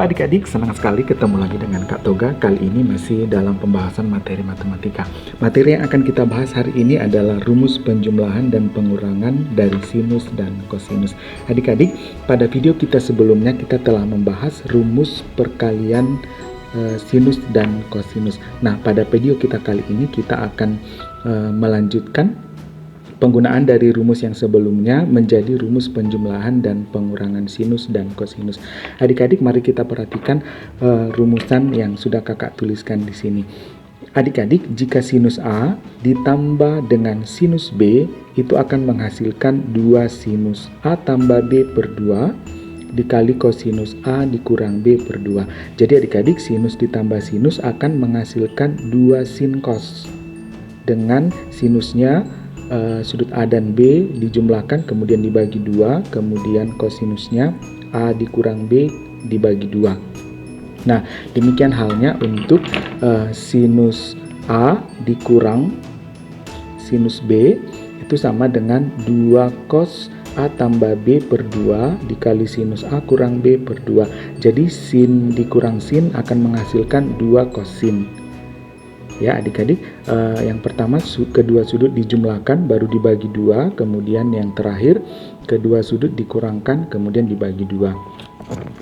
adik-adik, senang sekali ketemu lagi dengan Kak Toga. Kali ini masih dalam pembahasan materi matematika. Materi yang akan kita bahas hari ini adalah rumus penjumlahan dan pengurangan dari sinus dan kosinus. Adik-adik, pada video kita sebelumnya kita telah membahas rumus perkalian sinus dan kosinus. Nah, pada video kita kali ini kita akan melanjutkan penggunaan dari rumus yang sebelumnya menjadi rumus penjumlahan dan pengurangan sinus dan kosinus. Adik-adik, mari kita perhatikan rumusan yang sudah kakak tuliskan di sini. Adik-adik, jika sinus A ditambah dengan sinus B, itu akan menghasilkan 2 sinus A tambah B per 2 dikali kosinus A dikurang B per 2. Jadi adik-adik, sinus ditambah sinus akan menghasilkan 2 sin cos. Dengan sinusnya sudut A dan B dijumlahkan kemudian dibagi 2, kemudian kosinusnya A dikurang B dibagi 2. Nah, demikian halnya untuk sinus A dikurang sinus B itu sama dengan 2 cos A tambah B per 2 dikali sinus A kurang B per 2. Jadi sin dikurang sin akan menghasilkan 2 kosin. Ya adik-adik, yang pertama kedua sudut dijumlahkan baru dibagi 2, kemudian yang terakhir kedua sudut dikurangkan kemudian dibagi 2.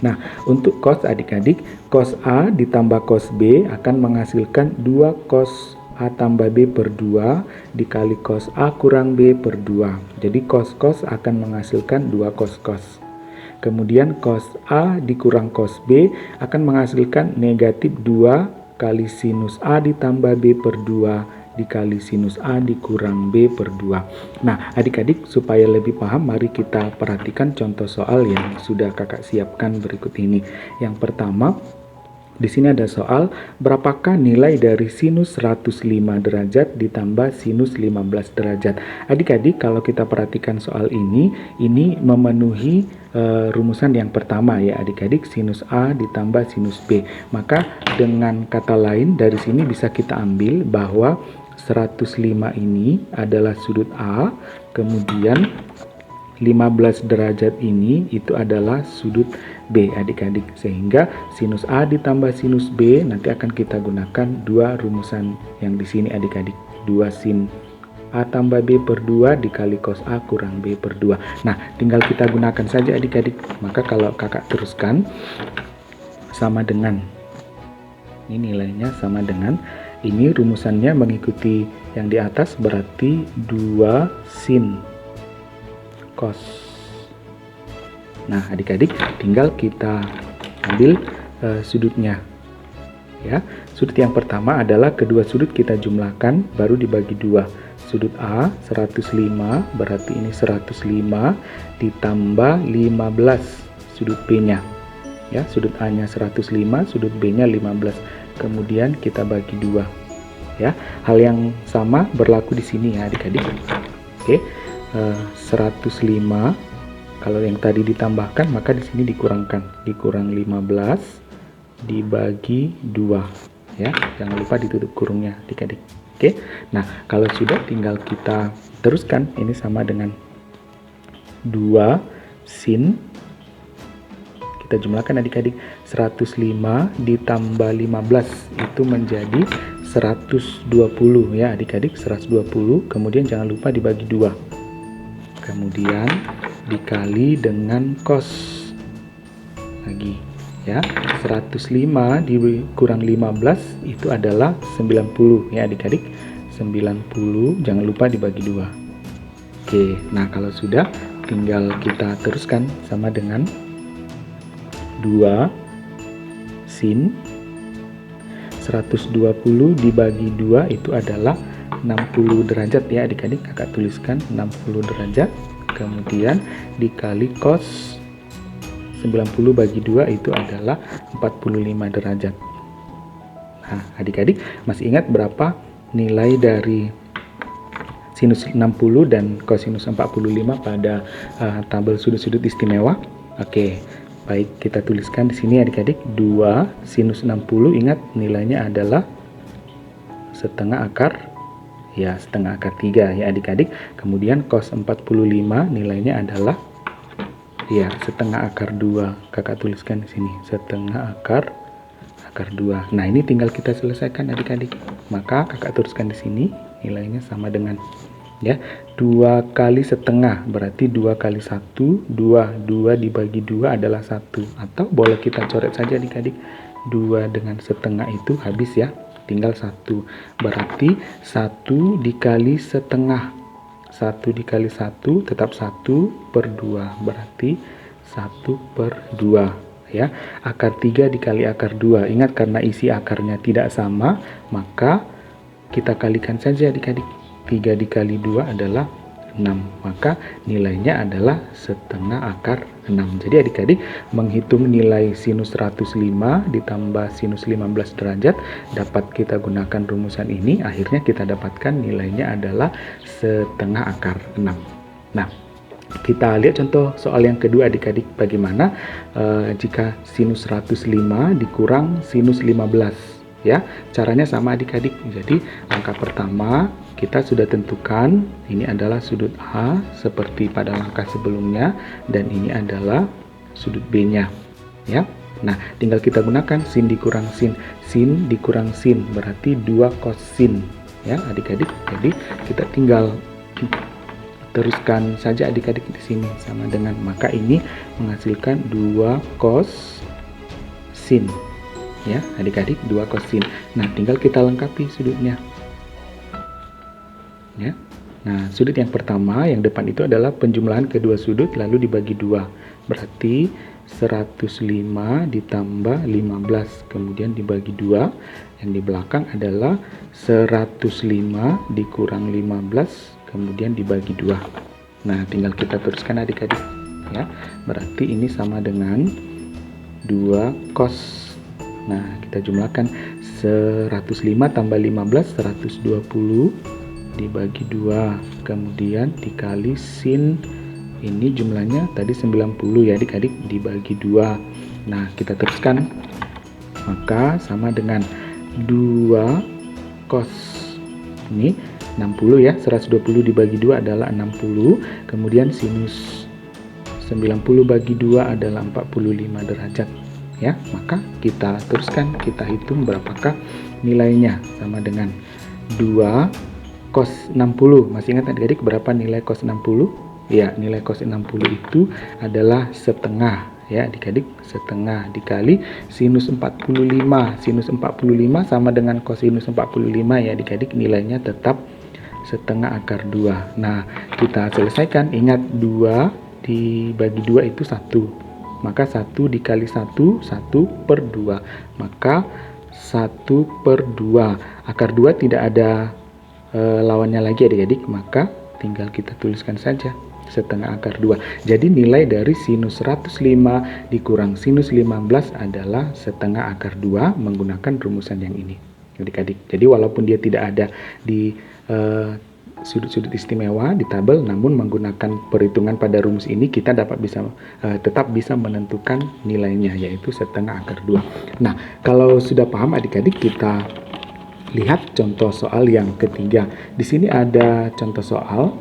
Nah, untuk cos adik-adik, cos A ditambah cos B akan menghasilkan 2 cos A tambah B per 2 dikali cos A kurang B per 2. Jadi cos akan menghasilkan 2 cos. Kemudian cos A dikurang cos B akan menghasilkan negatif 2 kali sinus A ditambah B per 2 dikali sinus A dikurang B per 2. Nah, adik-adik, supaya lebih paham, mari kita perhatikan contoh soal yang sudah kakak siapkan berikut ini. Yang pertama, di sini ada soal, berapakah nilai dari sinus 105 derajat ditambah sinus 15 derajat. Adik-adik, kalau kita perhatikan soal ini memenuhi rumusan yang pertama ya adik-adik, sinus A ditambah sinus B. Maka dengan kata lain dari sini bisa kita ambil bahwa 105 ini adalah sudut A, kemudian 15 derajat ini itu adalah sudut B adik-adik, sehingga sinus A ditambah sinus B nanti akan kita gunakan 2 rumusan yang di sini adik-adik, 2 sin A tambah B per 2 dikali cos A kurang B per 2. Nah, tinggal kita gunakan saja adik-adik. Maka kalau kakak teruskan sama dengan, ini nilainya sama dengan, ini rumusannya mengikuti yang di atas, berarti 2 sin cos. Nah adik-adik, tinggal kita ambil sudutnya ya. Sudut yang pertama adalah kedua sudut kita jumlahkan baru dibagi 2. Sudut A 105 berarti ini 105 ditambah 15 sudut B nya ya. Sudut A nya 105, sudut B nya 15, kemudian kita bagi 2 ya. Hal yang sama berlaku di sini ya adik-adik. Oke, 105 kalau yang tadi ditambahkan maka di sini dikurangkan, dikurang 15 dibagi 2 ya, jangan lupa ditutup kurungnya adik-adik. Oke, nah kalau sudah tinggal kita teruskan, ini sama dengan 2 sin, kita jumlahkan adik-adik, 105 ditambah 15 itu menjadi 120 ya adik-adik, 120, kemudian jangan lupa dibagi 2, kemudian dikali dengan cos lagi ya. 105 dikurang 15 itu adalah 90 ya adik-adik, 90, jangan lupa dibagi 2. Oke, nah kalau sudah tinggal kita teruskan sama dengan 2 sin 120 dibagi 2 itu adalah 60 derajat ya adik-adik, kakak tuliskan 60 derajat, kemudian dikali cos 90 bagi 2 itu adalah 45 derajat. Nah adik-adik, masih ingat berapa nilai dari sinus 60 dan kosinus 45 pada tabel sudut-sudut istimewa? Oke, baik, kita tuliskan di sini adik-adik, 2 sinus 60, ingat nilainya adalah setengah akar ya, setengah akar 3 ya adik-adik. Kemudian cos 45 nilainya adalah Ya, setengah akar 2. Kakak tuliskan di sini, setengah akar 2. Nah, ini tinggal kita selesaikan adik-adik. Maka kakak tuliskan di sini nilainya sama dengan, ya, 2 kali setengah berarti 2 kali 1, 2 dibagi 2 adalah 1. Atau boleh kita coret saja adik-adik, 2 dengan setengah itu habis ya, tinggal 1. Berarti 1 dikali setengah, 1 dikali 1 tetap 1 per 2, berarti 1 per 2 ya. Akar 3 dikali akar 2, ingat karena isi akarnya tidak sama, maka kita kalikan saja adik-adik. 3 dikali 2 adalah 6, maka nilainya adalah setengah akar 6. Jadi adik-adik menghitung nilai sinus 105 ditambah sinus 15 derajat, dapat kita gunakan rumusan ini, akhirnya kita dapatkan nilainya adalah setengah akar 6. Nah, kita lihat contoh soal yang kedua adik-adik, bagaimana jika sinus 105 dikurang sinus 15 ya. Caranya sama adik-adik. Jadi langkah pertama kita sudah tentukan ini adalah sudut A seperti pada langkah sebelumnya, dan ini adalah sudut B-nya ya. Nah, tinggal kita gunakan sin dikurang sin, sin dikurang sin berarti 2 cos sin ya adik-adik. Jadi kita tinggal teruskan saja adik-adik di sini sama dengan, maka ini menghasilkan 2 cos sin ya adik-adik, 2 cos sin. Nah, tinggal kita lengkapi sudutnya ya. Nah, sudut yang pertama yang depan itu adalah penjumlahan kedua sudut lalu dibagi 2, berarti 105 ditambah 15 kemudian dibagi 2. Yang di belakang adalah 105 dikurang 15 kemudian dibagi 2. Nah, tinggal kita teruskan adik-adik ya. Berarti ini sama dengan 2 cos. Nah, kita jumlahkan 105 tambah 15 120 dibagi 2 kemudian dikali sin, ini jumlahnya tadi 90 ya adik-adik, dibagi 2. Nah, kita teruskan, maka sama dengan 2 cos, ini 60 ya, 120 dibagi 2 adalah 60, kemudian sinus 90 bagi 2 adalah 45 derajat ya. Maka kita teruskan, kita hitung berapakah nilainya, sama dengan 2 cos 60. Masih ingat adik-adik berapa nilai cos 60? Ya, nilai cos 60 itu adalah setengah ya adik-adik, setengah dikali sinus 45. Sinus 45 sama dengan cosinus 45 ya adik-adik, nilainya tetap setengah akar 2. Nah, kita selesaikan, ingat 2 dibagi 2 itu 1. Maka 1 dikali 1, 1 per 2. Maka 1 per 2. Akar 2 tidak ada lawannya lagi adik-adik, maka tinggal kita tuliskan saja setengah akar 2. Jadi nilai dari sinus 105 dikurang sinus 15 adalah setengah akar 2 menggunakan rumusan yang ini adik-adik. Jadi walaupun dia tidak ada di sudut-sudut istimewa di tabel, namun menggunakan perhitungan pada rumus ini kita dapat tetap bisa menentukan nilainya, yaitu setengah akar 2. Nah, kalau sudah paham adik-adik, kita lihat contoh soal yang ketiga. Di sini ada contoh soal,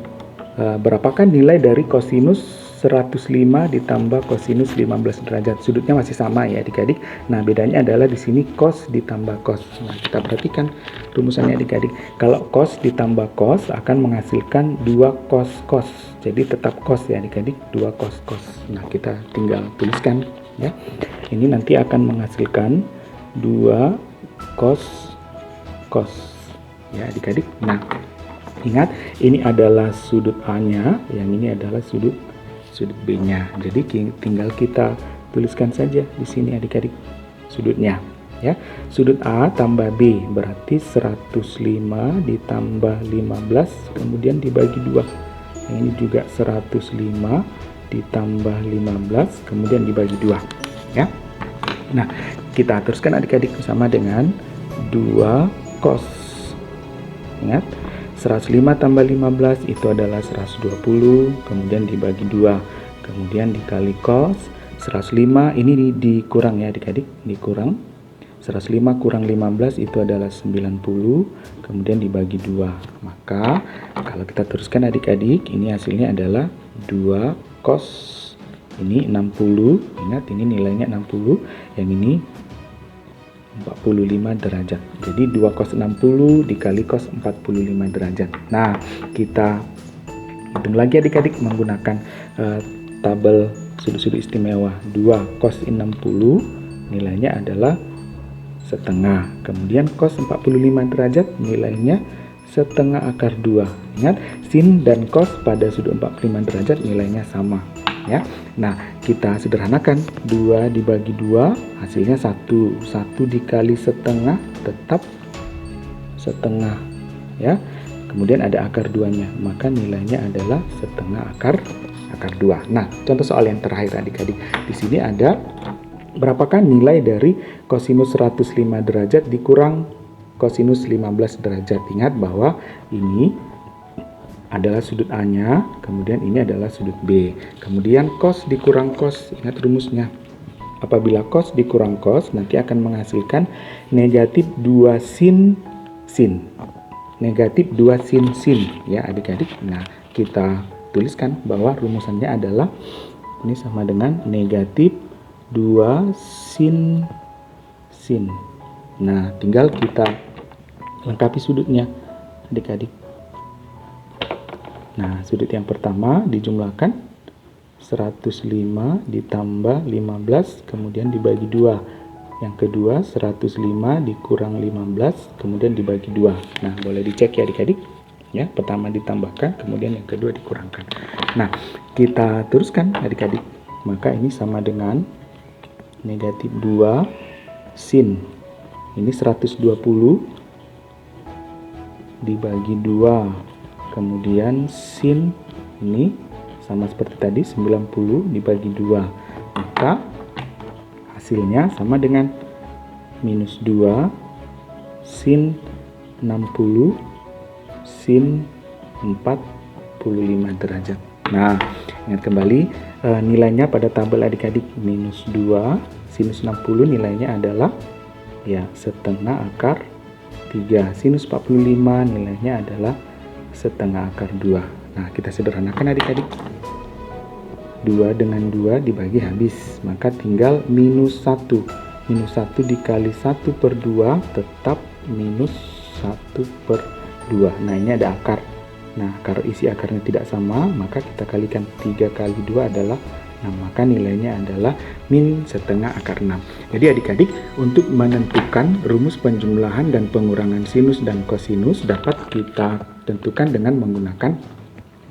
berapakah nilai dari kosinus 105 ditambah kosinus 15 derajat. Sudutnya masih sama ya adik-adik. Nah, bedanya adalah di sini cos ditambah cos. Nah, kita perhatikan rumusannya adik-adik. Kalau cos ditambah cos akan menghasilkan 2 cos cos. Jadi tetap cos ya adik-adik, 2 cos cos. Nah, kita tinggal tuliskan ya. Ini nanti akan menghasilkan 2 cos cos ya adik-adik. Nah, ingat ini adalah sudut A-nya, yang ini adalah sudut B-nya. Jadi tinggal kita tuliskan saja di sini adik-adik sudutnya ya. Sudut A tambah B berarti 105 ditambah 15 kemudian dibagi 2. Yang ini juga 105 ditambah 15 kemudian dibagi 2 ya. Nah, kita teruskan adik-adik sama dengan 2 cos. Ingat, 105 tambah 15 itu adalah 120, kemudian dibagi 2, kemudian dikali cos. 105 ini dikurang ya adik-adik, dikurang. 105 kurang 15 itu adalah 90, kemudian dibagi 2. Maka kalau kita teruskan adik-adik, ini hasilnya adalah 2 cos Ini 60, ingat ini nilainya 60, yang ini 45 derajat. Jadi 2 cos 60 dikali cos 45 derajat. Nah, kita hitung lagi adik-adik menggunakan tabel sudut-sudut istimewa. 2 cos 60 nilainya adalah setengah. Kemudian cos 45 derajat nilainya setengah akar 2. Ingat, sin dan cos pada sudut 45 derajat nilainya sama. Ya, nah kita sederhanakan, 2 dibagi 2 hasilnya 1 dikali setengah tetap setengah ya, kemudian ada akar 2 nya, maka nilainya adalah setengah akar 2. Nah, contoh soal yang terakhir adik-adik, di sini ada berapakah nilai dari kosinus 105 derajat dikurang kosinus 15 derajat. Ingat bahwa ini adalah sudut A-nya, kemudian ini adalah sudut B. Kemudian cos dikurang cos, ingat rumusnya. Apabila cos dikurang cos, nanti akan menghasilkan negatif 2 sin sin. Negatif 2 sin sin, ya adik-adik. Nah, kita tuliskan bahwa rumusannya adalah ini sama dengan negatif 2 sin sin. Nah, tinggal kita lengkapi sudutnya, adik-adik. Nah, sudut yang pertama dijumlahkan 105 ditambah 15 kemudian dibagi 2. Yang kedua 105 dikurang 15 kemudian dibagi 2. Nah, boleh dicek ya adik-adik. Ya, pertama ditambahkan kemudian yang kedua dikurangkan. Nah, kita teruskan adik-adik. Maka ini sama dengan negatif 2 sin. Ini 120 dibagi 2. Kemudian sin ini sama seperti tadi 90 dibagi 2. Maka hasilnya sama dengan minus 2 sin 60 sin 45 derajat. Nah, ingat kembali nilainya pada tabel adik-adik, minus 2 sinus 60 nilainya adalah ya setengah akar 3. Sinus 45 nilainya adalah setengah akar 2. Nah, kita sederhanakan adik-adik. 2 dengan 2 dibagi habis, maka tinggal minus 1. Minus 1 dikali 1 per 2 tetap minus 1 per 2. Nah, ini ada akar. Nah, kalau isi akarnya tidak sama, maka kita kalikan 3 kali 2 adalah 6. Maka nilainya adalah min setengah akar 6. Jadi adik-adik, untuk menentukan rumus penjumlahan dan pengurangan sinus dan kosinus dapat kita tentukan dengan menggunakan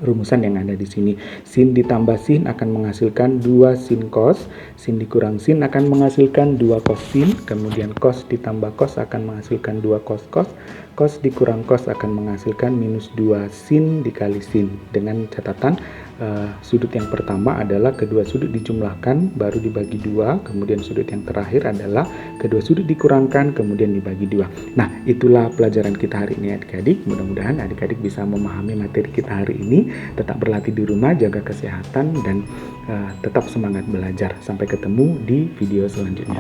rumusan yang ada di sini. Sin ditambah sin akan menghasilkan 2 sin cos, sin dikurang sin akan menghasilkan 2 cos sin, kemudian cos ditambah cos akan menghasilkan 2 cos cos, cos dikurang cos akan menghasilkan minus 2 sin dikali sin. Dengan catatan sudut yang pertama adalah kedua sudut dijumlahkan baru dibagi 2, kemudian sudut yang terakhir adalah kedua sudut dikurangkan kemudian dibagi 2. Nah, itulah pelajaran kita hari ini adik-adik. Mudah-mudahan adik-adik bisa memahami materi kita hari ini. Tetap berlatih di rumah, jaga kesehatan dan tetap semangat belajar. Sampai ketemu di video selanjutnya.